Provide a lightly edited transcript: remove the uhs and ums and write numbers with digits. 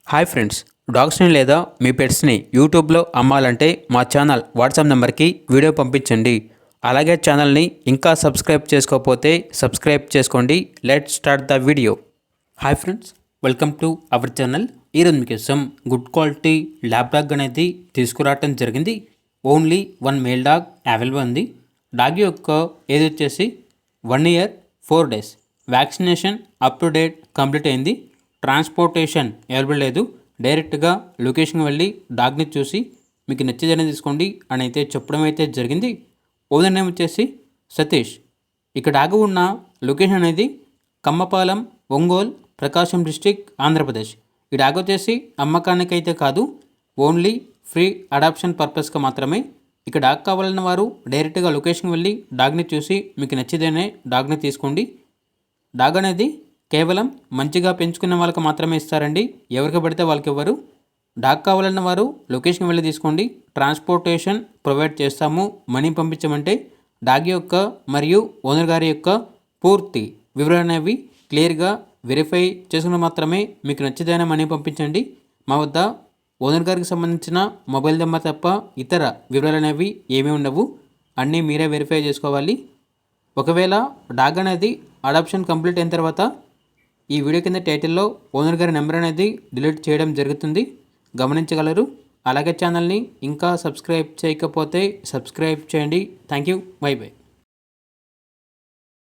Hi friends, డాగ్స్ని లేదా మీ పెట్స్ని యూట్యూబ్లో అమ్మాలంటే మా ఛానల్ వాట్సాప్ నెంబర్కి వీడియో పంపించండి. అలాగే ఛానల్ని ఇంకా సబ్స్క్రైబ్ చేసుకోకపోతే సబ్స్క్రైబ్ చేసుకోండి. Let's start the video. Hi friends, welcome to our channel. ఈరోజు మీకోసం గుడ్ క్వాలిటీ ల్యాబ్ డాగ్ అనేది తీసుకురావటం జరిగింది. ఓన్లీ 1 మేల్ డాగ్ అవైలబుల్ ఉంది. డాగ్ యొక్క ఏజ్ వచ్చేసి 1 year 4 days. Vaccination up to date complete అయింది. ట్రాన్స్పోర్టేషన్ అవైలబుల్ లేదు. డైరెక్ట్గా లొకేషన్కి వెళ్ళి డాగ్ని చూసి మీకు నచ్చేదని తీసుకోండి అని అయితే చెప్పడం అయితే జరిగింది. ఓనర్ నేమ్ వచ్చేసి సతీష్. ఇక డాగ్ ఉన్న లొకేషన్ అనేది కమ్మపాలెం, ఒంగోలు, ప్రకాశం డిస్టిక్, ఆంధ్రప్రదేశ్. ఈ డాగ్ వచ్చేసి అమ్మకానికి అయితే కాదు, ఓన్లీ ఫ్రీ అడాప్షన్ పర్పస్గా మాత్రమే. ఇక డాగ్ కావాలన్న వారు డైరెక్ట్గా లొకేషన్కి వెళ్ళి డాగ్ని చూసి మీకు నచ్చితేనే డాగ్ని తీసుకోండి. డాగ్ అనేది కేవలం మంచిగా పెంచుకున్న వాళ్ళకి మాత్రమే ఇస్తారండి, ఎవరికి పడితే వాళ్ళకి ఇవ్వరు. డాగ్ కావాలన్న వారు లొకేషన్కి వెళ్ళి తీసుకోండి. ట్రాన్స్పోర్టేషన్ ప్రొవైడ్ చేస్తాము. మనీ పంపించమంటే డాగ్ యొక్క మరియు ఓనర్ గారి యొక్క పూర్తి వివరాలు అనేవి క్లియర్గా వెరిఫై చేసుకుని మాత్రమే మీకు నచ్చితేనే మనీ పంపించండి. మా వద్ద ఓనర్ గారికి సంబంధించిన మొబైల్ నెంబర్ తప్ప ఇతర వివరాలు అనేవి ఏమీ ఉండవు. అన్నీ మీరే వెరిఫై చేసుకోవాలి. ఒకవేళ డాగ్ అనేది అడాప్షన్ కంప్లీట్ అయిన తర్వాత ఈ వీడియో కింద టైటిల్లో ఓనర్ గారి నెంబర్ అనేది డిలీట్ చేయడం జరుగుతుంది, గమనించగలరు. అలాగే ఛానల్ని ఇంకా సబ్స్క్రైబ్ చేయకపోతే సబ్స్క్రైబ్ చేయండి. Thank you. By by.